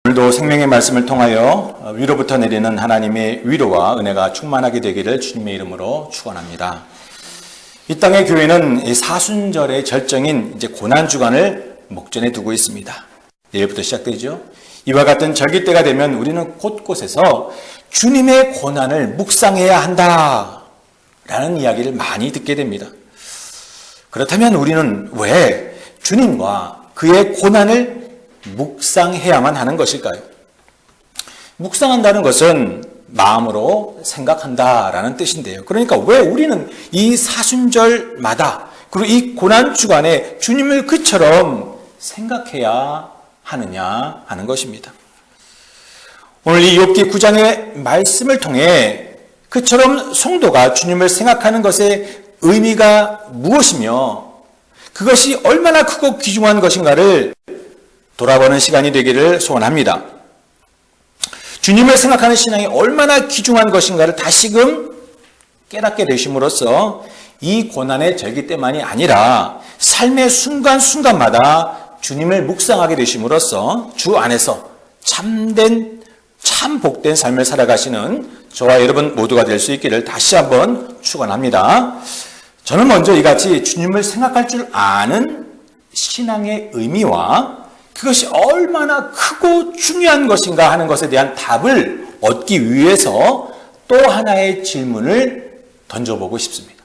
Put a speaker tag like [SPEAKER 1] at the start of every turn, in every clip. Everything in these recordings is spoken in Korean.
[SPEAKER 1] 오늘도 생명의 말씀을 통하여 위로부터 내리는 하나님의 위로와 은혜가 충만하게 되기를 주님의 이름으로 축원합니다. 이 땅의 교회는 사순절의 절정인 이제 고난주간을 목전에 두고 있습니다. 내일부터 시작되죠. 이와 같은 절기 때가 되면 우리는 곳곳에서 주님의 고난을 묵상해야 한다라는 이야기를 많이 듣게 됩니다. 그렇다면 우리는 왜 주님과 그의 고난을 묵상해야만 하는 것일까요? 묵상한다는 것은 마음으로 생각한다라는 뜻인데요. 그러니까 왜 우리는 이 사순절마다 그리고 이 고난주간에 주님을 그처럼 생각해야 하느냐 하는 것입니다. 오늘 이 욥기 9장의 말씀을 통해 그처럼 성도가 주님을 생각하는 것의 의미가 무엇이며 그것이 얼마나 크고 귀중한 것인가를 돌아보는 시간이 되기를 소원합니다. 주님을 생각하는 신앙이 얼마나 귀중한 것인가를 다시금 깨닫게 되심으로써 이 고난의 절기 때만이 아니라 삶의 순간순간마다 주님을 묵상하게 되심으로써 주 안에서 참된 참 복된 삶을 살아가시는 저와 여러분 모두가 될 수 있기를 다시 한번 축원합니다. 저는 먼저 이같이 주님을 생각할 줄 아는 신앙의 의미와 그것이 얼마나 크고 중요한 것인가 하는 것에 대한 답을 얻기 위해서 또 하나의 질문을 던져보고 싶습니다.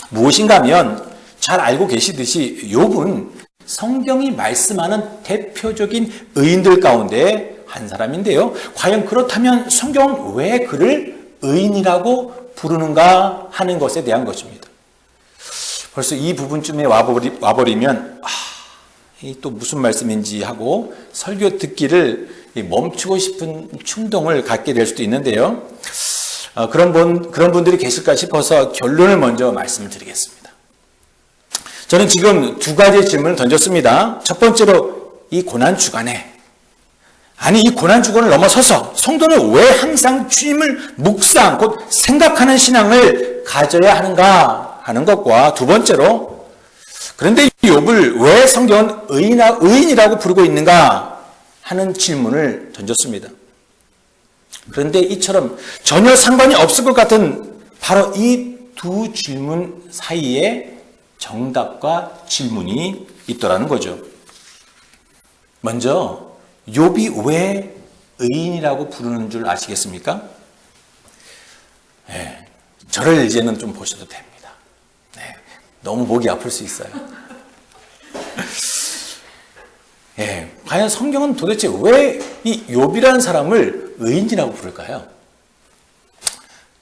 [SPEAKER 1] 무엇인가 하면 잘 알고 계시듯이 욥은 성경이 말씀하는 대표적인 의인들 가운데 한 사람인데요. 과연 그렇다면 성경은 왜 그를 의인이라고 부르는가 하는 것에 대한 것입니다. 벌써 이 부분쯤에 와버리면 또 무슨 말씀인지 하고 설교 듣기를 멈추고 싶은 충동을 갖게 될 수도 있는데요. 그런 분들이 계실까 싶어서 결론을 먼저 말씀을 드리겠습니다. 저는 지금 두 가지의 질문을 던졌습니다. 첫 번째로 이 고난주간에 이 고난주간을 넘어서서 성도는 왜 항상 주님을 묵상, 곧 생각하는 신앙을 가져야 하는가 하는 것과 두 번째로 그런데 욥을 왜 성경은 의인이라고 부르고 있는가 하는 질문을 던졌습니다. 그런데 이처럼 전혀 상관이 없을 것 같은 바로 이 두 질문 사이에 정답과 질문이 있더라는 거죠. 먼저 욥이 왜 의인이라고 부르는 줄 아시겠습니까? 저를 이제는 좀 보셔도 됩니다. 너무 목이 아플 수 있어요. 과연 성경은 도대체 왜 이 욥이라는 사람을 의인이라고 부를까요?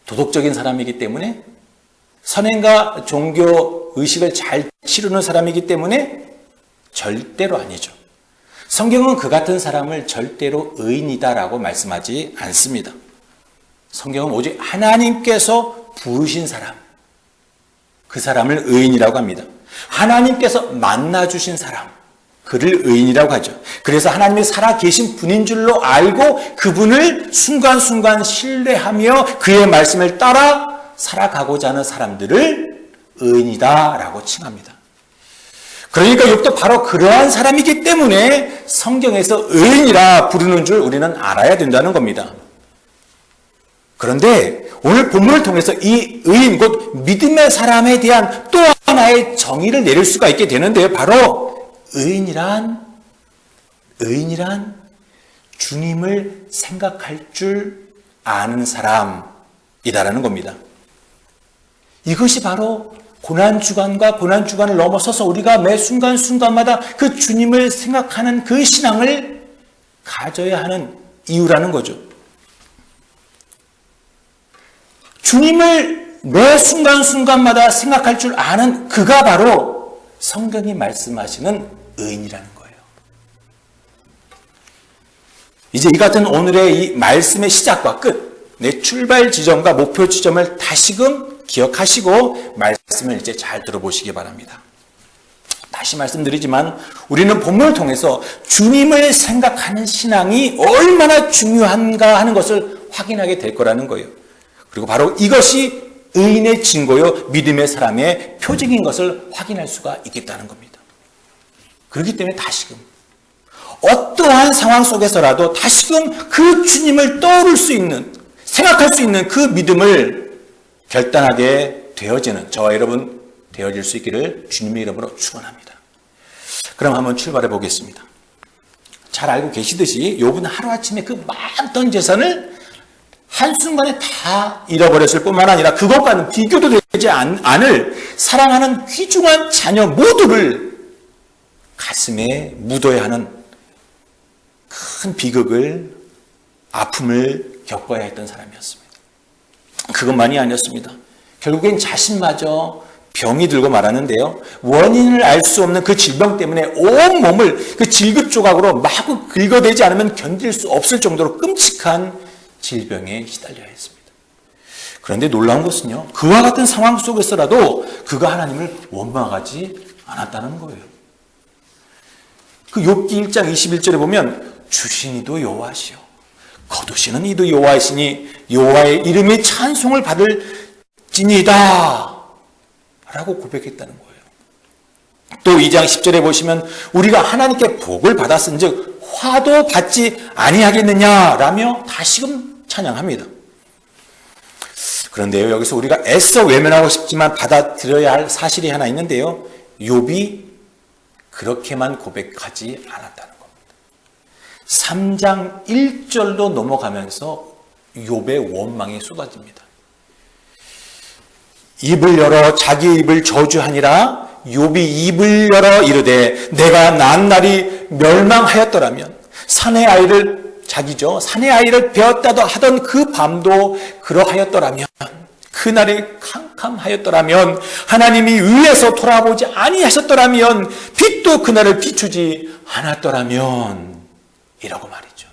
[SPEAKER 1] 도덕적인 사람이기 때문에? 선행과 종교 의식을 잘 치르는 사람이기 때문에? 절대로 아니죠. 성경은 그 같은 사람을 절대로 의인이다라고 말씀하지 않습니다. 성경은 오직 하나님께서 부르신 사람, 그 사람을 의인이라고 합니다. 하나님께서 만나주신 사람, 그를 의인이라고 하죠. 그래서 하나님이 살아계신 분인 줄로 알고 그분을 순간순간 신뢰하며 그의 말씀을 따라 살아가고자 하는 사람들을 의인이다라고 칭합니다. 그러니까 욥도 바로 그러한 사람이기 때문에 성경에서 의인이라 부르는 줄 우리는 알아야 된다는 겁니다. 그런데 오늘 본문을 통해서 이 의인, 곧 믿음의 사람에 대한 또 하나의 정의를 내릴 수가 있게 되는데요. 바로 의인이란 주님을 생각할 줄 아는 사람이다라는 겁니다. 이것이 바로 고난주간과 고난주간을 넘어서서 우리가 매 순간순간마다 그 주님을 생각하는 그 신앙을 가져야 하는 이유라는 거죠. 주님을 매 순간순간마다 생각할 줄 아는 그가 바로 성경이 말씀하시는 의인이라는 거예요. 이제 이 같은 오늘의 이 말씀의 시작과 끝, 내 출발 지점과 목표 지점을 다시금 기억하시고 말씀을 이제 잘 들어보시기 바랍니다. 다시 말씀드리지만 우리는 본문을 통해서 주님을 생각하는 신앙이 얼마나 중요한가 하는 것을 확인하게 될 거라는 거예요. 그리고 바로 이것이 의인의 증거요 믿음의 사람의 표징인 것을 확인할 수가 있겠다는 겁니다. 그렇기 때문에 다시금 어떠한 상황 속에서라도 다시금 그 주님을 떠오를 수 있는, 생각할 수 있는 그 믿음을 결단하게 되어지는 저와 여러분 되어질 수 있기를 주님의 이름으로 축원합니다. 그럼 한번 출발해 보겠습니다. 잘 알고 계시듯이 욥은 하루아침에 그 많던 재산을 한순간에 다 잃어버렸을 뿐만 아니라 그것과는 비교도 되지 않을 사랑하는 귀중한 자녀 모두를 가슴에 묻어야 하는 큰 비극을, 아픔을 겪어야 했던 사람이었습니다. 그것만이 아니었습니다. 결국엔 자신마저 병이 들고 말았는데요. 원인을 알 수 없는 그 질병 때문에 온 몸을 그 질급조각으로 마구 긁어대지 않으면 견딜 수 없을 정도로 끔찍한 질병에 시달려야 했습니다. 그런데 놀라운 것은요. 그와 같은 상황 속에서라도 그가 하나님을 원망하지 않았다는 거예요. 그 욥기 1장 21절에 보면 주신 이도 여호와시요 거두시는 이도 여호와이시니 여호와의 이름이 찬송을 받을지니이다 라고 고백했다는 거예요. 또 2장 10절에 보시면 우리가 하나님께 복을 받았은 즉 화도 받지 아니하겠느냐라며 다시금 찬양합니다. 그런데요, 여기서 우리가 애써 외면하고 싶지만 받아들여야 할 사실이 하나 있는데요. 욥이 그렇게만 고백하지 않았다는 겁니다. 3장 1절로 넘어가면서 욥의 원망이 쏟아집니다. 입을 열어 자기 입을 저주하니라. 욥이 입을 열어 이르되 내가 난 날이 멸망하였더라면 사내 아이를 자기죠. 사내 아이를 베었다도 하던 그 밤도 그러하였더라면 그날이 캄캄하였더라면 하나님이 위에서 돌아보지 아니하셨더라면 빛도 그날을 비추지 않았더라면 이라고 말이죠.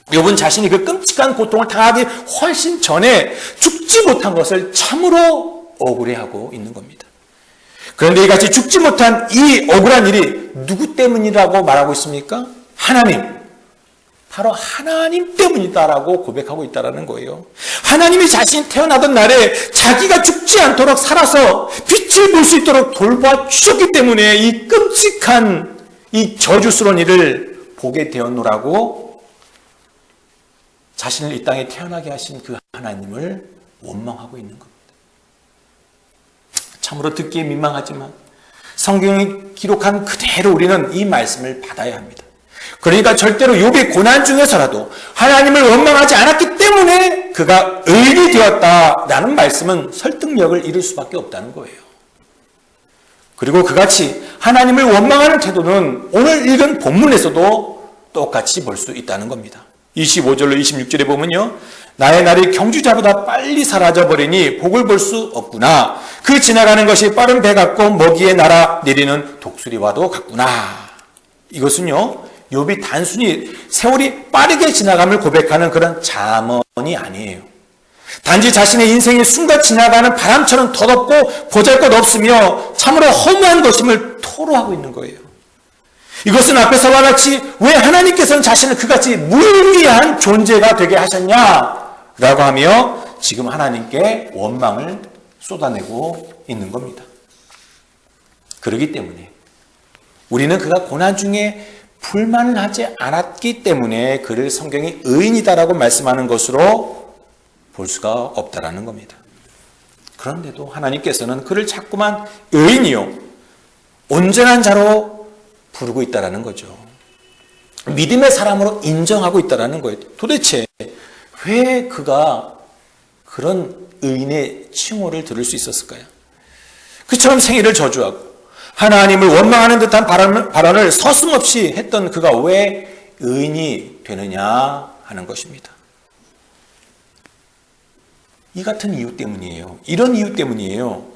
[SPEAKER 1] 욥은 자신이 그 끔찍한 고통을 당하기 훨씬 전에 죽지 못한 것을 참으로 억울해하고 있는 겁니다. 그런데 이같이 죽지 못한 이 억울한 일이 누구 때문이라고 말하고 있습니까? 하나님. 바로 하나님 때문이다라고 고백하고 있다는 거예요. 하나님이 자신이 태어나던 날에 자기가 죽지 않도록 살아서 빛을 볼 수 있도록 돌봐 주셨기 때문에 이 끔찍한 이 저주스러운 일을 보게 되었노라고 자신을 이 땅에 태어나게 하신 그 하나님을 원망하고 있는 겁니다. 참으로 듣기에 민망하지만 성경이 기록한 그대로 우리는 이 말씀을 받아야 합니다. 그러니까 절대로 욥이 고난 중에서라도 하나님을 원망하지 않았기 때문에 그가 의인이 되었다라는 말씀은 설득력을 잃을 수밖에 없다는 거예요. 그리고 그같이 하나님을 원망하는 태도는 오늘 읽은 본문에서도 똑같이 볼 수 있다는 겁니다. 25절로 26절에 보면요. 나의 날이 경주자보다 빨리 사라져버리니 복을 볼 수 없구나. 그 지나가는 것이 빠른 배 같고 먹이에 날아 내리는 독수리와도 같구나. 이것은요. 욥이 단순히 세월이 빠르게 지나감을 고백하는 그런 잠언이 아니에요. 단지 자신의 인생이 순간 지나가는 바람처럼 더덥고 보잘것없으며 참으로 허무한 것임을 토로하고 있는 거예요. 이것은 앞에서와 같이 왜 하나님께서는 자신을 그같이 무의미한 존재가 되게 하셨냐라고 하며 지금 하나님께 원망을 쏟아내고 있는 겁니다. 그렇기 때문에 우리는 그가 고난 중에 불만을 하지 않았기 때문에 그를 성경이 의인이다라고 말씀하는 것으로 볼 수가 없다라는 겁니다. 그런데도 하나님께서는 그를 자꾸만 의인이요 온전한 자로 부르고 있다라는 거죠. 믿음의 사람으로 인정하고 있다라는 거예요. 도대체 왜 그가 그런 의인의 칭호를 들을 수 있었을까요? 그처럼 생애를 저주하고 하나님을 원망하는 듯한 발언을 서슴없이 했던 그가 왜 의인이 되느냐 하는 것입니다. 이 같은 이유 때문이에요. 이런 이유 때문이에요.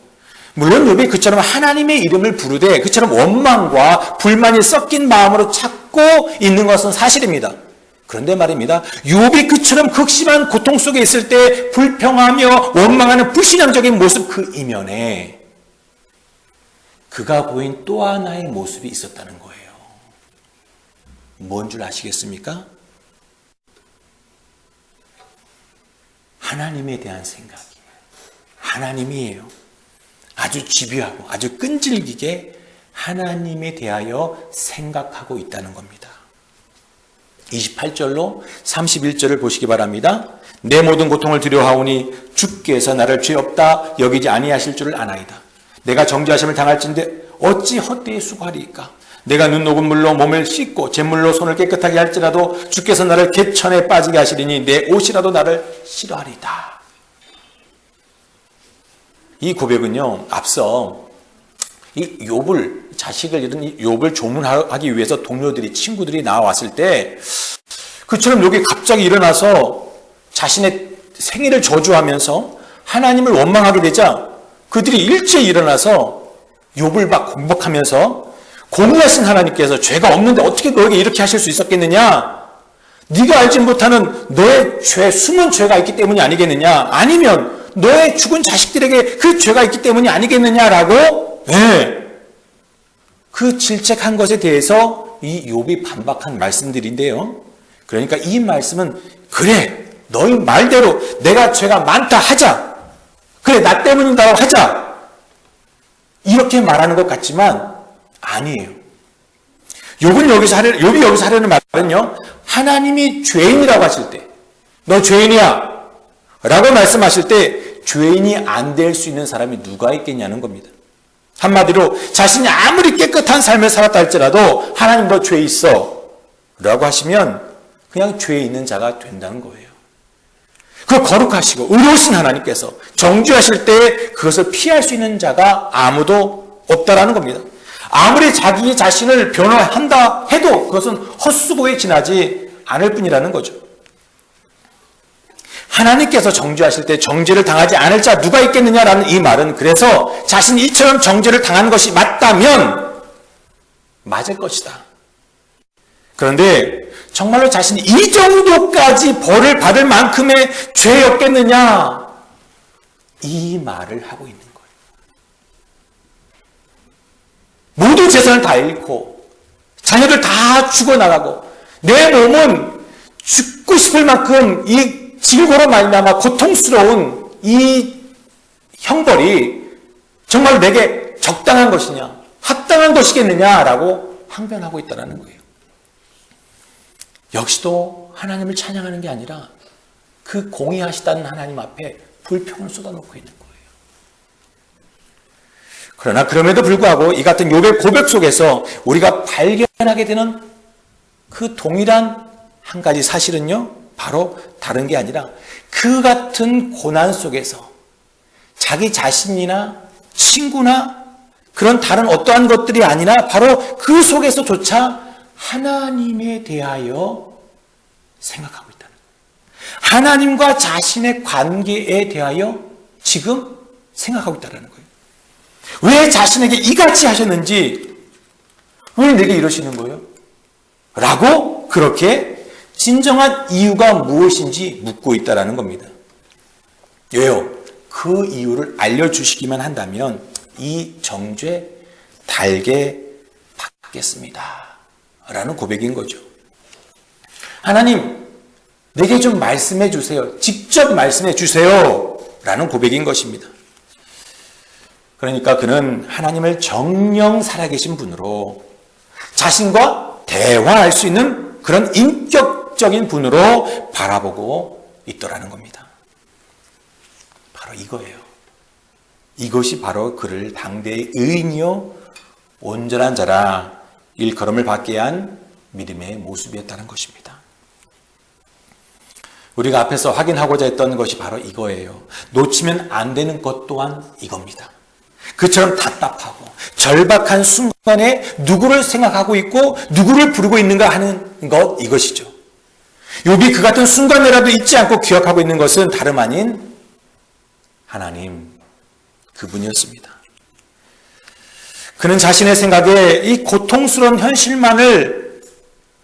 [SPEAKER 1] 물론 욥이 그처럼 하나님의 이름을 부르되 그처럼 원망과 불만이 섞인 마음으로 찾고 있는 것은 사실입니다. 그런데 말입니다. 욥이 그처럼 극심한 고통 속에 있을 때 불평하며 원망하는 불신앙적인 모습 그 이면에 그가 보인 또 하나의 모습이 있었다는 거예요. 뭔 줄 아시겠습니까? 하나님에 대한 생각이에요. 하나님이에요. 아주 집요하고 아주 끈질기게 하나님에 대하여 생각하고 있다는 겁니다. 28절로 31절을 보시기 바랍니다. 내 모든 고통을 두려워하오니 주께서 나를 죄 없다 여기지 아니하실 줄을 아나이다. 내가 정죄하심을 당할진대 어찌 헛되이 수고하리이까. 내가 눈 녹은 물로 몸을 씻고 잿물로 손을 깨끗하게 할지라도 주께서 나를 개천에 빠지게 하시리니 내 옷이라도 나를 싫어하리이다. 이 고백은요, 앞서 이 욥을, 자식을 잃은 이 욥을 조문하기 위해서 동료들이, 친구들이 나왔을 때 그처럼 욥이 갑자기 일어나서 자신의 생일을 저주하면서 하나님을 원망하게 되자 그들이 일제히 일어나서 욥을 막 공격하면서 공의하신 하나님께서 죄가 없는데 어떻게 너에게 이렇게 하실 수 있었겠느냐? 네가 알지 못하는 너의 죄, 숨은 죄가 있기 때문이 아니겠느냐? 아니면 너의 죽은 자식들에게 그 죄가 있기 때문이 아니겠느냐라고 그 질책한 것에 대해서 이 욥이 반박한 말씀들인데요. 그러니까 이 말씀은 그래, 너희 말대로 내가 죄가 많다 하자. 그래, 나 때문이다 하자. 이렇게 말하는 것 같지만 아니에요. 욥이 여기서 하려는 말은요, 하나님이 죄인이라고 하실 때, 너 죄인이야 라고 말씀하실 때 죄인이 안 될 수 있는 사람이 누가 있겠냐는 겁니다. 한마디로 자신이 아무리 깨끗한 삶을 살았다 할지라도 하나님 너 죄 있어 라고 하시면 그냥 죄 있는 자가 된다는 거예요. 그 거룩하시고 의로우신 하나님께서 정죄하실 때 그것을 피할 수 있는 자가 아무도 없다라는 겁니다. 아무리 자기 자신을 변화한다 해도 그것은 헛수고에 지나지 않을 뿐이라는 거죠. 하나님께서 정죄하실 때 정죄를 당하지 않을 자 누가 있겠느냐라는 이 말은 그래서 자신이 이처럼 정죄를 당한 것이 맞다면 맞을 것이다. 그런데 정말로 자신이 이 정도까지 벌을 받을 만큼의 죄였겠느냐? 이 말을 하고 있는 거예요. 모든 재산을 다 잃고 자녀들 다 죽어나가고 내 몸은 죽고 싶을 만큼 이 질고로 말미암아 고통스러운 이 형벌이 정말 내게 적당한 것이냐, 합당한 것이겠느냐라고 항변하고 있다는 거예요. 역시도 하나님을 찬양하는 게 아니라 그 공의하시다는 하나님 앞에 불평을 쏟아놓고 있는 거예요. 그러나 그럼에도 불구하고 이 같은 욥의 고백 속에서 우리가 발견하게 되는 그 동일한 한 가지 사실은요, 바로 다른 게 아니라 그 같은 고난 속에서 자기 자신이나 친구나 그런 다른 어떠한 것들이 아니라 바로 그 속에서조차 하나님에 대하여 생각하고 있다는 거예요. 하나님과 자신의 관계에 대하여 지금 생각하고 있다는 거예요. 왜 자신에게 이같이 하셨는지, 왜 내게 이러시는 거예요? 라고 그렇게 진정한 이유가 무엇인지 묻고 있다는 겁니다. 왜요? 그 이유를 알려주시기만 한다면 이 정죄 달게 받겠습니다. 라는 고백인 거죠. 하나님, 내게 좀 말씀해 주세요. 직접 말씀해 주세요. 라는 고백인 것입니다. 그러니까 그는 하나님을 정령 살아계신 분으로 자신과 대화할 수 있는 그런 인격적인 분으로 바라보고 있더라는 겁니다. 바로 이거예요. 이것이 바로 그를 당대의 의인이요 온전한 자라 일컬음을 받게 한 믿음의 모습이었다는 것입니다. 우리가 앞에서 확인하고자 했던 것이 바로 이거예요. 놓치면 안 되는 것 또한 이겁니다. 그처럼 답답하고 절박한 순간에 누구를 생각하고 있고 누구를 부르고 있는가 하는 것, 이것이죠. 욥이 그 같은 순간이라도 잊지 않고 기억하고 있는 것은 다름 아닌 하나님, 그분이었습니다. 그는 자신의 생각에 이 고통스러운 현실만을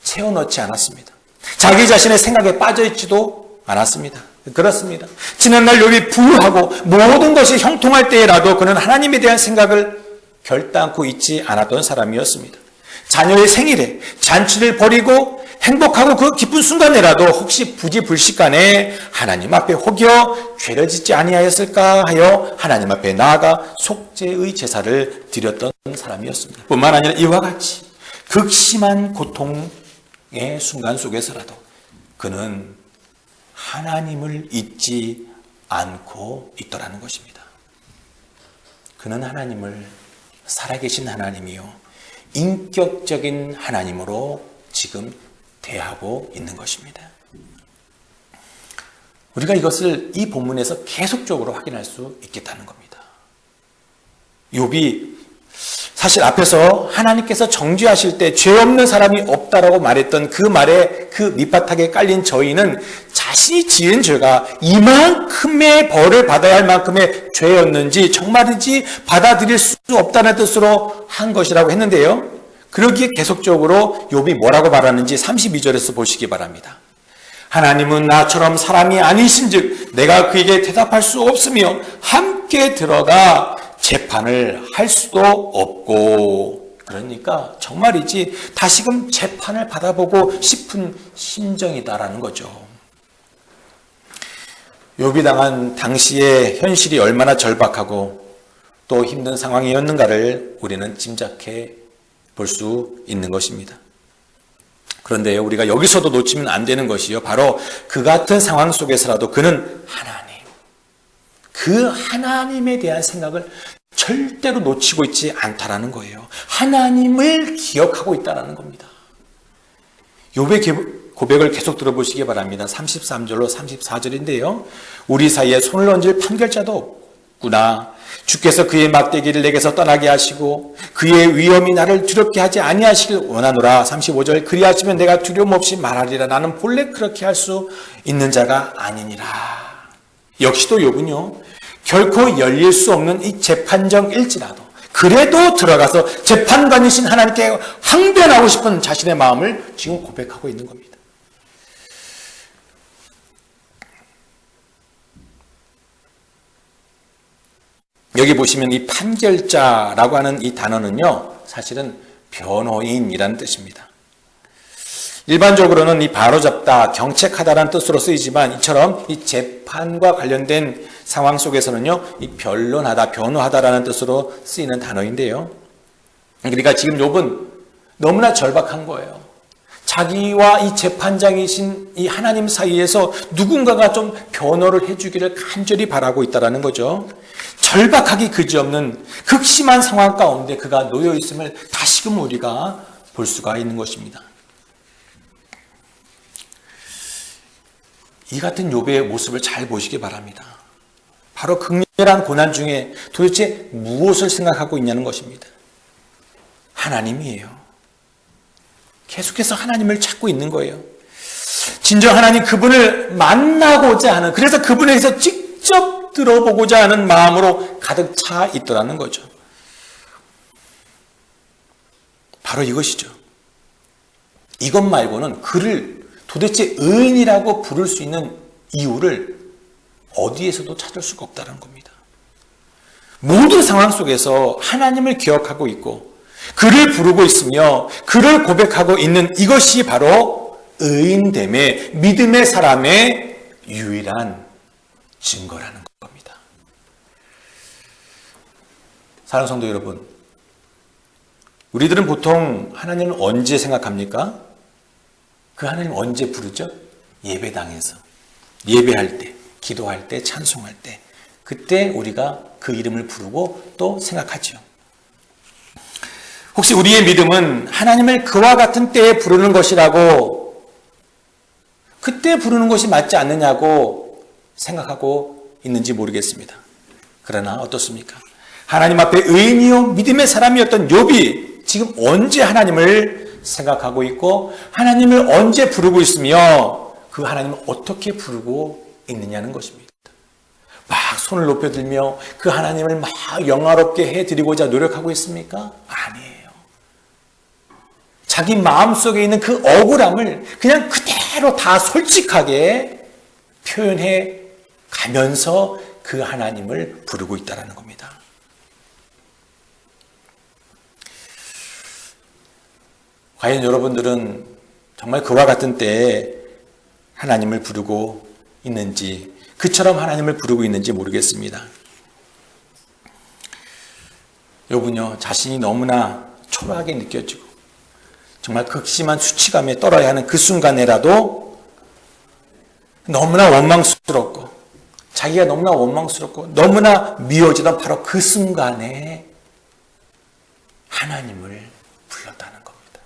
[SPEAKER 1] 채워넣지 않았습니다. 자기 자신의 생각에 빠져있지도 않았습니다. 그렇습니다. 지난날 욥이 부유하고 모든 것이 형통할 때라도 그는 하나님에 대한 생각을 결단코 잊지 않았던 사람이었습니다. 자녀의 생일에 잔치를 벌이고 행복하고 그 기쁜 순간에라도 혹시 부지불식간에 하나님 앞에 혹여 죄를 짓지 아니하였을까 하여 하나님 앞에 나아가 속죄의 제사를 드렸던 사람이었습니다. 뿐만 아니라 이와 같이 극심한 고통을 순간 속에서라도 그는 하나님을 잊지 않고 있더라는 것입니다. 그는 하나님을 살아계신 하나님이요 인격적인 하나님으로 지금 대하고 있는 것입니다. 우리가 이것을 이 본문에서 계속적으로 확인할 수 있겠다는 겁니다. 욥이 사실 앞에서 하나님께서 정죄하실 때 죄 없는 사람이 없다라고 말했던 그 말에 그 밑바닥에 깔린 저희는 자신이 지은 죄가 이만큼의 벌을 받아야 할 만큼의 죄였는지 정말인지 받아들일 수 없다는 뜻으로 한 것이라고 했는데요. 그러기에 계속적으로 욥이 뭐라고 말하는지 32절에서 보시기 바랍니다. 하나님은 나처럼 사람이 아니신즉 내가 그에게 대답할 수 없으며 함께 들어가 재판을 할 수도 없고, 그러니까 정말이지 다시금 재판을 받아보고 싶은 심정이다라는 거죠. 욥이 당한 당시의 현실이 얼마나 절박하고 또 힘든 상황이었는가를 우리는 짐작해 볼 수 있는 것입니다. 그런데 우리가 여기서도 놓치면 안 되는 것이요, 바로 그 같은 상황 속에서라도 그는 그 하나님에 대한 생각을 절대로 놓치고 있지 않다라는 거예요. 하나님을 기억하고 있다는 겁니다. 욥의 고백을 계속 들어보시기 바랍니다. 33절로 34절인데요. 우리 사이에 손을 얹을 판결자도 없구나. 주께서 그의 막대기를 내게서 떠나게 하시고 그의 위엄이 나를 두렵게 하지 아니하시길 원하노라. 35절 그리하시면 내가 두려움 없이 말하리라. 나는 본래 그렇게 할 수 있는 자가 아니니라. 역시도 욥은요, 결코 열릴 수 없는 이 재판정일지라도 그래도 들어가서 재판관이신 하나님께 항변하고 싶은 자신의 마음을 지금 고백하고 있는 겁니다. 여기 보시면 이 판결자라고 하는 이 단어는요, 사실은 변호인이라는 뜻입니다. 일반적으로는 이 바로잡다, 경책하다라는 뜻으로 쓰이지만 이처럼 이 재판과 관련된 상황 속에서는요, 이 변론하다, 변호하다라는 뜻으로 쓰이는 단어인데요. 그러니까 지금 욥은 너무나 절박한 거예요. 자기와 이 재판장이신 이 하나님 사이에서 누군가가 좀 변호를 해주기를 간절히 바라고 있다는 거죠. 절박하기 그지없는 극심한 상황 가운데 그가 놓여 있음을 다시금 우리가 볼 수가 있는 것입니다. 이 같은 욥의 모습을 잘 보시기 바랍니다. 바로 극렬한 고난 중에 도대체 무엇을 생각하고 있냐는 것입니다. 하나님이에요. 계속해서 하나님을 찾고 있는 거예요. 진정 하나님 그분을 만나고자 하는, 그래서 그분에게서 직접 들어보고자 하는 마음으로 가득 차 있더라는 거죠. 바로 이것이죠. 이것 말고는 그를 도대체 의인이라고 부를 수 있는 이유를 어디에서도 찾을 수가 없다는 겁니다. 모든 상황 속에서 하나님을 기억하고 있고 그를 부르고 있으며 그를 고백하고 있는 이것이 바로 의인됨의, 믿음의 사람의 유일한 증거라는 겁니다. 사랑하는 성도 여러분, 우리들은 보통 하나님을 언제 생각합니까? 그 하나님 언제 부르죠? 예배당에서, 예배할 때, 기도할 때, 찬송할 때, 그때 우리가 그 이름을 부르고 또 생각하죠. 혹시 우리의 믿음은 하나님을 그와 같은 때에 부르는 것이라고, 그때 부르는 것이 맞지 않느냐고 생각하고 있는지 모르겠습니다. 그러나 어떻습니까? 하나님 앞에 의인이요 믿음의 사람이었던 욥이 지금 언제 하나님을 생각하고 있고 하나님을 언제 부르고 있으며 그 하나님을 어떻게 부르고 있느냐는 것입니다. 막 손을 높여들며 그 하나님을 막 영화롭게 해드리고자 노력하고 있습니까? 아니에요. 자기 마음속에 있는 그 억울함을 그냥 그대로 다 솔직하게 표현해 가면서 그 하나님을 부르고 있다는 겁니다. 과연 여러분들은 정말 그와 같은 때에 하나님을 부르고 있는지, 그처럼 하나님을 부르고 있는지 모르겠습니다. 욥은요, 자신이 너무나 초라하게 느껴지고 정말 극심한 수치감에 떨어야 하는 그 순간에라도 너무나 원망스럽고 자기가 너무나 원망스럽고 너무나 미워지던 바로 그 순간에 하나님을 불렀다는 겁니다.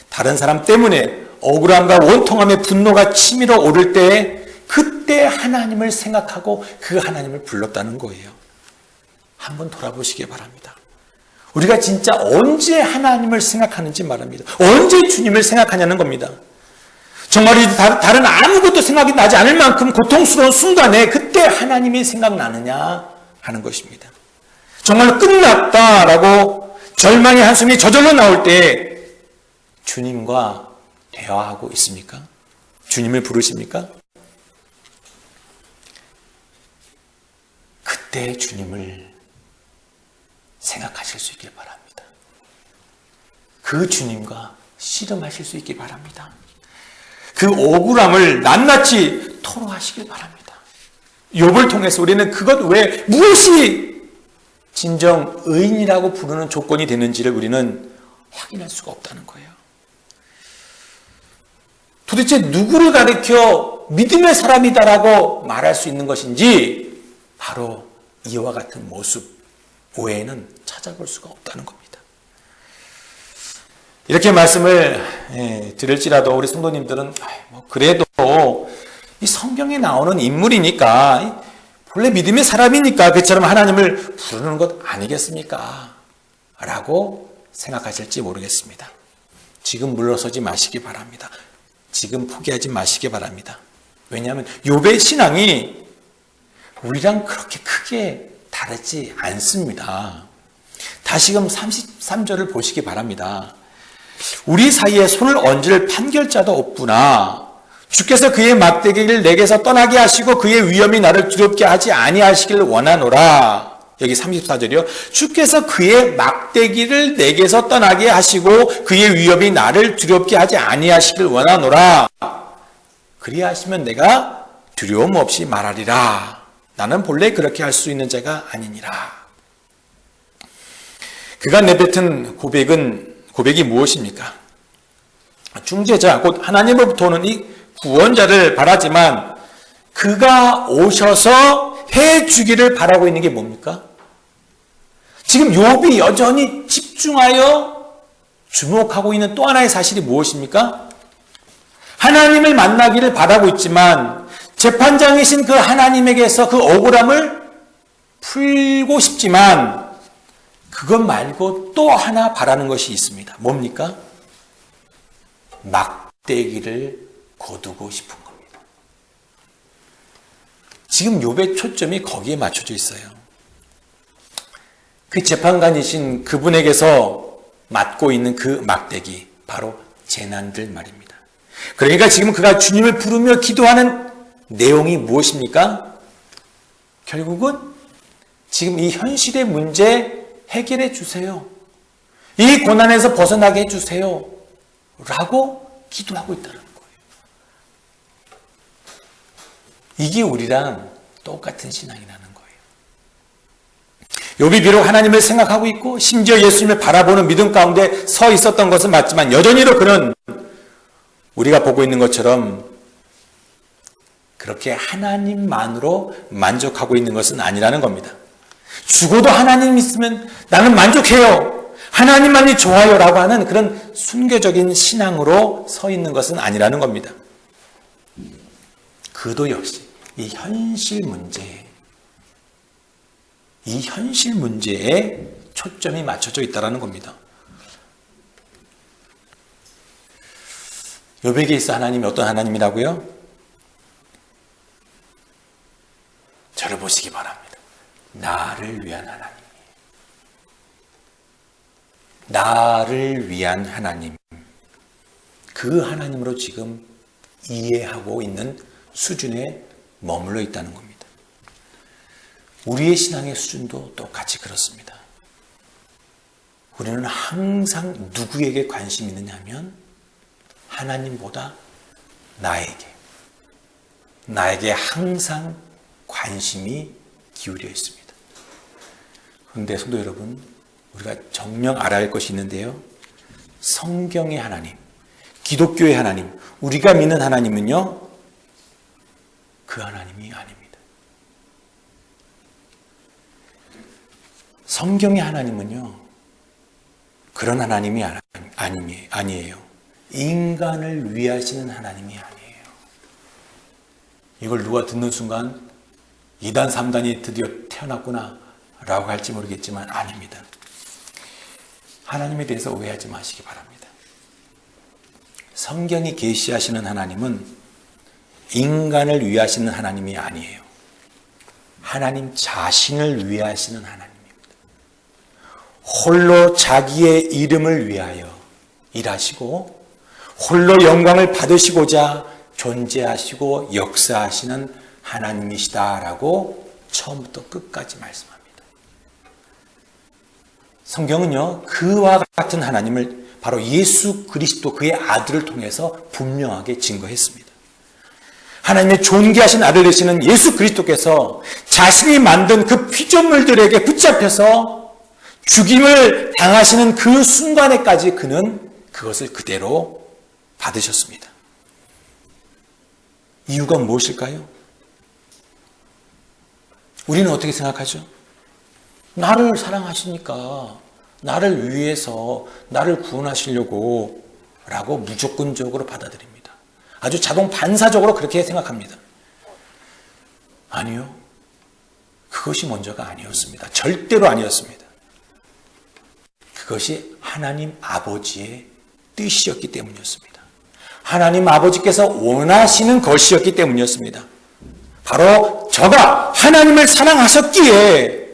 [SPEAKER 1] 다른 사람 때문에 억울함과 원통함의 분노가 치밀어 오를 때 그때 하나님을 생각하고 그 하나님을 불렀다는 거예요. 한번 돌아보시기 바랍니다. 우리가 진짜 언제 하나님을 생각하는지 말합니다. 언제 주님을 생각하냐는 겁니다. 정말 다른 아무것도 생각이 나지 않을 만큼 고통스러운 순간에 그때 하나님이 생각나느냐 하는 것입니다. 정말 끝났다라고 절망의 한숨이 저절로 나올 때 주님과 대화하고 있습니까? 주님을 부르십니까? 그때 주님을 생각하실 수 있길 바랍니다. 그 주님과 씨름하실 수 있길 바랍니다. 그 억울함을 낱낱이 토로하시길 바랍니다. 욥을 통해서 우리는 무엇이 진정 의인이라고 부르는 조건이 되는지를 우리는 확인할 수가 없다는 거예요. 도대체 누구를 가리켜 믿음의 사람이다라고 말할 수 있는 것인지 바로 이와 같은 모습 외에는 찾아볼 수가 없다는 겁니다. 이렇게 말씀을 들을지라도 우리 성도님들은 그래도 이 성경에 나오는 인물이니까 본래 믿음의 사람이니까 그처럼 하나님을 부르는 것 아니겠습니까? 라고 생각하실지 모르겠습니다. 지금 물러서지 마시기 바랍니다. 지금 포기하지 마시기 바랍니다. 왜냐하면 욥의 신앙이 우리랑 그렇게 크게 다르지 않습니다. 다시금 33절을 보시기 바랍니다. 우리 사이에 손을 얹을 판결자도 없구나. 주께서 그의 막대기를 내게서 떠나게 하시고 그의 위엄이 나를 두렵게 하지 아니하시기를 원하노라. 여기 34절이요. 주께서 그의 막대기를 내게서 떠나게 하시고 그의 위엄이 나를 두렵게 하지 아니하시길 원하노라. 그리하시면 내가 두려움 없이 말하리라. 나는 본래 그렇게 할 수 있는 자가 아니니라. 그가 내뱉은 고백이 무엇입니까? 중재자, 곧 하나님으로부터 오는 이 구원자를 바라지만 그가 오셔서 해주기를 바라고 있는 게 뭡니까? 지금 욥이 여전히 집중하여 주목하고 있는 또 하나의 사실이 무엇입니까? 하나님을 만나기를 바라고 있지만 재판장이신 그 하나님에게서 그 억울함을 풀고 싶지만 그것 말고 또 하나 바라는 것이 있습니다. 뭡니까? 막대기를 거두고 싶은 겁니다. 지금 욥의 초점이 거기에 맞춰져 있어요. 그 재판관이신 그분에게서 맡고 있는 그 막대기, 바로 재난들 말입니다. 그러니까 지금 그가 주님을 부르며 기도하는 내용이 무엇입니까? 결국은 지금 이 현실의 문제 해결해 주세요. 이 고난에서 벗어나게 해주세요. 라고 기도하고 있다는 거예요. 이게 우리랑 똑같은 신앙이라는 거예요. 욥이 비록 하나님을 생각하고 있고 심지어 예수님을 바라보는 믿음 가운데 서 있었던 것은 맞지만 여전히도 그는 우리가 보고 있는 것처럼 그렇게 하나님만으로 만족하고 있는 것은 아니라는 겁니다. 죽어도 하나님 있으면 나는 만족해요. 하나님만이 좋아요 라고 하는 그런 순교적인 신앙으로 서 있는 것은 아니라는 겁니다. 그도 역시 이 현실 문제에 초점이 맞춰져 있다는 겁니다. 욥에게 있어 하나님이 어떤 하나님이라고요? 저를 보시기 바랍니다. 나를 위한 하나님. 나를 위한 하나님. 그 하나님으로 지금 이해하고 있는 수준에 머물러 있다는 겁니다. 우리의 신앙의 수준도 똑같이 그렇습니다. 우리는 항상 누구에게 관심이 있느냐 하면 하나님보다 나에게 항상 관심이 기울여 있습니다. 그런데 성도 여러분, 우리가 정녕 알아야 할 것이 있는데요. 성경의 하나님, 기독교의 하나님, 우리가 믿는 하나님은요, 그 하나님이 아닙니다. 성경의 하나님은요, 그런 하나님이 아니에요. 인간을 위하시는 하나님이 아니에요. 이걸 누가 듣는 순간 2단, 3단이 드디어 태어났구나 라고 할지 모르겠지만 아닙니다. 하나님에 대해서 오해하지 마시기 바랍니다. 성경이 계시하시는 하나님은 인간을 위하시는 하나님이 아니에요. 하나님 자신을 위하시는 하나님입니다. 홀로 자기의 이름을 위하여 일하시고 홀로 영광을 받으시고자 존재하시고 역사하시는 하나님이시다라고 처음부터 끝까지 말씀합니다. 성경은요, 그와 같은 하나님을 바로 예수 그리스도 그의 아들을 통해서 분명하게 증거했습니다. 하나님의 존귀하신 아들 되시는 예수 그리스도께서 자신이 만든 그 피조물들에게 붙잡혀서 죽임을 당하시는 그 순간에까지 그는 그것을 그대로 받으셨습니다. 이유가 무엇일까요? 우리는 어떻게 생각하죠? 나를 사랑하시니까 나를 위해서 나를 구원하시려고 라고 무조건적으로 받아들입니다. 아주 자동 반사적으로 그렇게 생각합니다. 아니요. 그것이 먼저가 아니었습니다. 절대로 아니었습니다. 그것이 하나님 아버지의 뜻이었기 때문이었습니다. 하나님 아버지께서 원하시는 것이었기 때문이었습니다. 바로 저가 하나님을 사랑하셨기에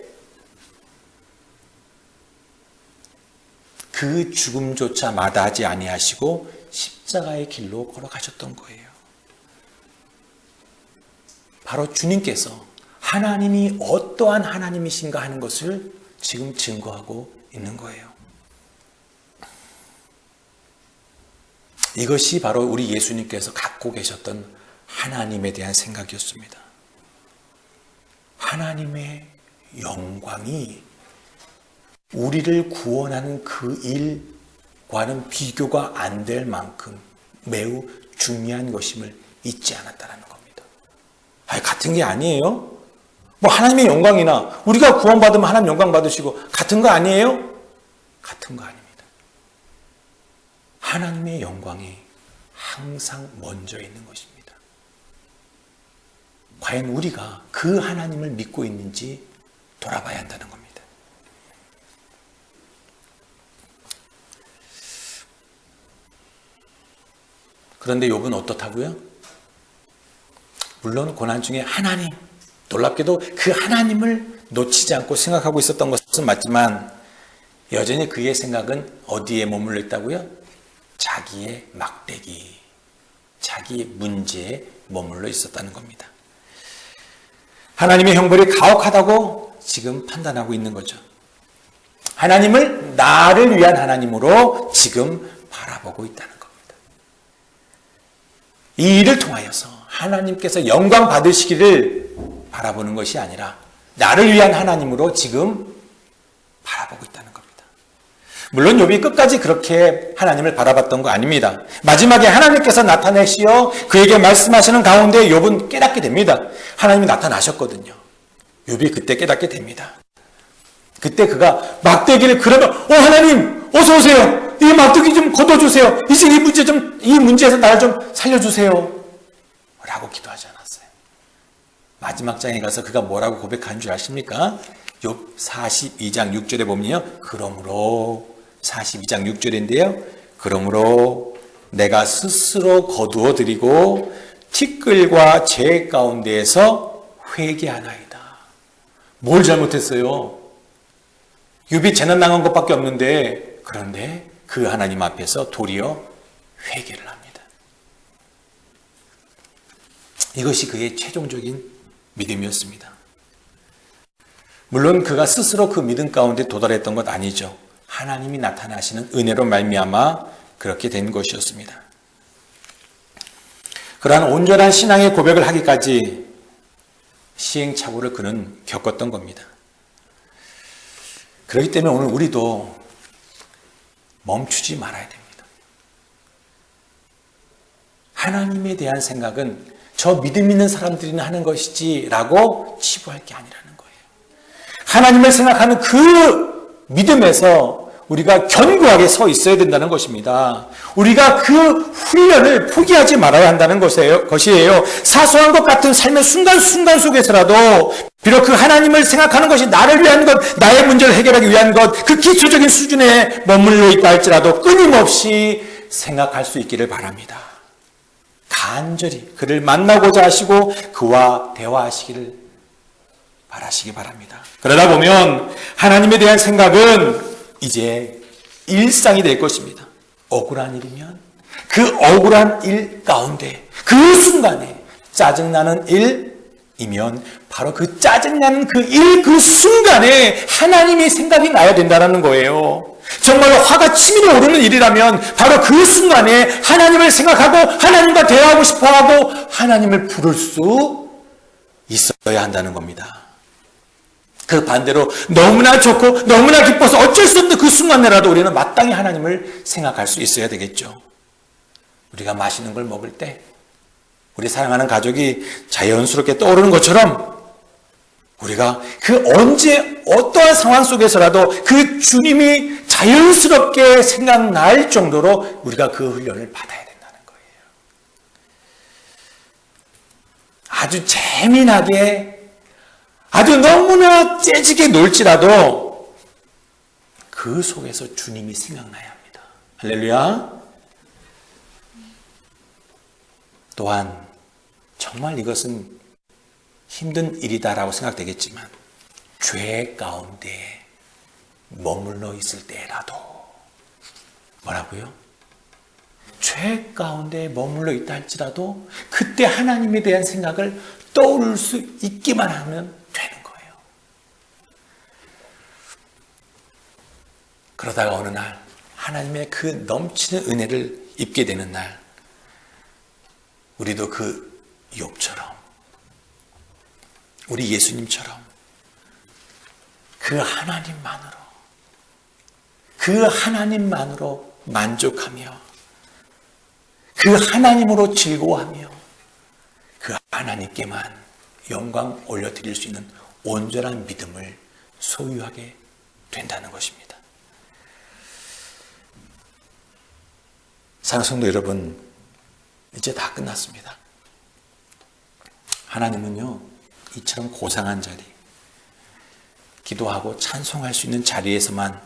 [SPEAKER 1] 그 죽음조차 마다하지 아니하시고 십자가의 길로 걸어가셨던 거예요. 바로 주님께서 하나님이 어떠한 하나님이신가 하는 것을 지금 증거하고 있는 거예요. 이것이 바로 우리 예수님께서 갖고 계셨던 하나님에 대한 생각이었습니다. 하나님의 영광이 우리를 구원하는 그 일과는 비교가 안 될 만큼 매우 중요한 것임을 잊지 않았다는 겁니다. 같은 게 아니에요? 뭐 하나님의 영광이나 우리가 구원받으면 하나님 영광 받으시고 같은 거 아니에요? 같은 거 아닙니다. 하나님의 영광이 항상 먼저 있는 것입니다. 과연 우리가 그 하나님을 믿고 있는지 돌아봐야 한다는 겁니다. 그런데 욥은 어떻다고요? 물론 고난 중에 하나님, 놀랍게도 그 하나님을 놓치지 않고 생각하고 있었던 것은 맞지만 여전히 그의 생각은 어디에 머물러 있다고요? 자기의 막대기, 자기의 문제에 머물러 있었다는 겁니다. 하나님의 형벌이 가혹하다고 지금 판단하고 있는 거죠. 하나님을 나를 위한 하나님으로 지금 바라보고 있다는 겁니다. 이 일을 통하여서 하나님께서 영광 받으시기를 바라보는 것이 아니라 나를 위한 하나님으로 지금 바라보고 있다는 겁니다. 물론 욥이 끝까지 그렇게 하나님을 바라봤던 거 아닙니다. 마지막에 하나님께서 나타내시어 그에게 말씀하시는 가운데 욥은 깨닫게 됩니다. 하나님이 나타나셨거든요. 욥이 그때 깨닫게 됩니다. 그때 그가 막대기를 그러면 하나님 어서 오세요. 이 막대기 좀 걷어주세요. 이제 이 문제에서 나를 좀 살려주세요. 라고 기도하지 않았어요. 마지막 장에 가서 그가 뭐라고 고백한 줄 아십니까? 욥 42장 6절에 보면요. 그러므로 42장 6절인데요. 그러므로 내가 스스로 거두어 드리고 티끌과 재 가운데에서 회개하나이다. 뭘 잘못했어요? 욥이 재난 당한 것밖에 없는데 그런데 그 하나님 앞에서 도리어 회개를 합니다. 이것이 그의 최종적인 믿음이었습니다. 물론 그가 스스로 그 믿음 가운데 도달했던 것 아니죠. 하나님이 나타나시는 은혜로 말미암아 그렇게 된 것이었습니다. 그러한 온전한 신앙의 고백을 하기까지 시행착오를 그는 겪었던 겁니다. 그렇기 때문에 오늘 우리도 멈추지 말아야 됩니다. 하나님에 대한 생각은 저 믿음 있는 사람들이 하는 것이지 라고 치부할 게 아니라는 거예요. 하나님을 생각하는 그 믿음에서 우리가 견고하게 서 있어야 된다는 것입니다. 우리가 그 훈련을 포기하지 말아야 한다는 것이에요. 사소한 것 같은 삶의 순간순간 속에서라도 비록 그 하나님을 생각하는 것이 나를 위한 것, 나의 문제를 해결하기 위한 것, 그 기초적인 수준에 머물러 있다 할지라도 끊임없이 생각할 수 있기를 바랍니다. 간절히 그를 만나고자 하시고 그와 대화하시기를 바라시기 바랍니다. 그러다 보면 하나님에 대한 생각은 이제 일상이 될 것입니다. 억울한 일이면 그 억울한 일 가운데 그 순간에 짜증나는 일이면 바로 그 짜증나는 그 일 그 순간에 하나님의 생각이 나야 된다는 거예요. 정말로 화가 치밀어 오르는 일이라면 바로 그 순간에 하나님을 생각하고 하나님과 대화하고 싶어하고 하나님을 부를 수 있어야 한다는 겁니다. 그 반대로 너무나 좋고 너무나 기뻐서 어쩔 수 없는 그 순간에라도 우리는 마땅히 하나님을 생각할 수 있어야 되겠죠. 우리가 맛있는 걸 먹을 때 우리 사랑하는 가족이 자연스럽게 떠오르는 것처럼 우리가 그 언제 어떠한 상황 속에서라도 그 주님이 자연스럽게 생각날 정도로 우리가 그 훈련을 받아야 된다는 거예요. 아주 재미나게 아주 너무나 재지게 놀지라도 그 속에서 주님이 생각나야 합니다. 할렐루야. 또한 정말 이것은 힘든 일이다라고 생각되겠지만 죄 가운데 머물러 있을 때라도 뭐라고요? 죄 가운데 머물러 있다 할지라도 그때 하나님에 대한 생각을 떠오를 수 있기만 하면 되는 거예요. 그러다가 어느 날 하나님의 그 넘치는 은혜를 입게 되는 날 우리도 그 욥처럼 우리 예수님처럼 그 하나님만으로 만족하며 그 하나님으로 즐거워하며 그 하나님께만 영광 올려드릴 수 있는 온전한 믿음을 소유하게 된다는 것입니다. 사랑하는 성도 여러분, 이제 다 끝났습니다. 하나님은요, 이처럼 고상한 자리, 기도하고 찬송할 수 있는 자리에서만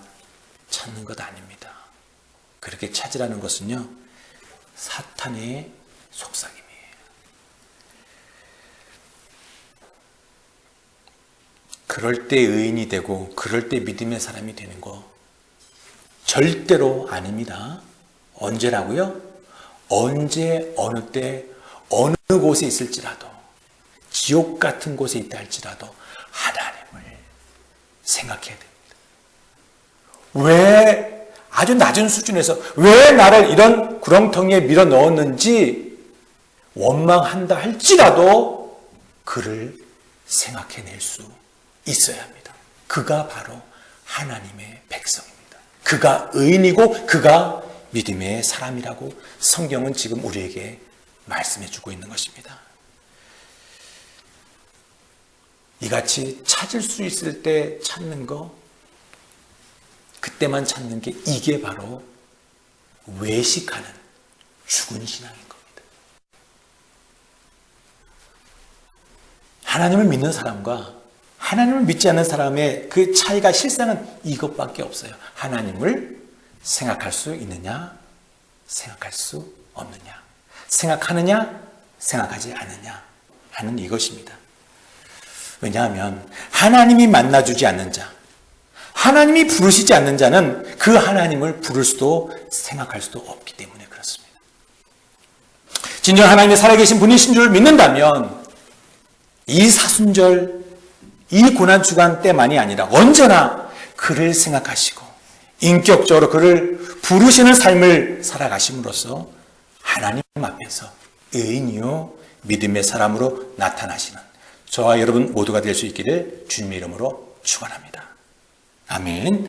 [SPEAKER 1] 찾는 것 아닙니다. 그렇게 찾으라는 것은요, 사탄의 속삭임이에요. 그럴 때 의인이 되고 그럴 때 믿음의 사람이 되는 거 절대로 아닙니다. 언제라고요? 언제 어느 때 어느 곳에 있을지라도 지옥 같은 곳에 있다 할지라도 하나님을 생각해야 됩니다. 왜 아주 낮은 수준에서 왜 나를 이런 구렁텅이에 밀어 넣었는지 원망한다 할지라도 그를 생각해낼 수 있어야 합니다. 그가 바로 하나님의 백성입니다. 그가 의인이고 그가 믿음의 사람이라고 성경은 지금 우리에게 말씀해주고 있는 것입니다. 이같이 찾을 수 있을 때 찾는 거, 그때만 찾는 게 이게 바로 외식하는 죽은 신앙인 겁니다. 하나님을 믿는 사람과 하나님을 믿지 않는 사람의 그 차이가 실상은 이것밖에 없어요. 하나님을 생각할 수 있느냐, 생각할 수 없느냐, 생각하느냐, 생각하지 않느냐 하는 이것입니다. 왜냐하면 하나님이 만나주지 않는 자, 하나님이 부르시지 않는 자는 그 하나님을 부를 수도 생각할 수도 없기 때문에 그렇습니다. 진정 하나님의 살아계신 분이신 줄 믿는다면 이 사순절, 이 고난주간 때만이 아니라 언제나 그를 생각하시고 인격적으로 그를 부르시는 삶을 살아가심으로써 하나님 앞에서 의인이요 믿음의 사람으로 나타나시는 저와 여러분 모두가 될 수 있기를 주님의 이름으로 축원합니다. 아멘.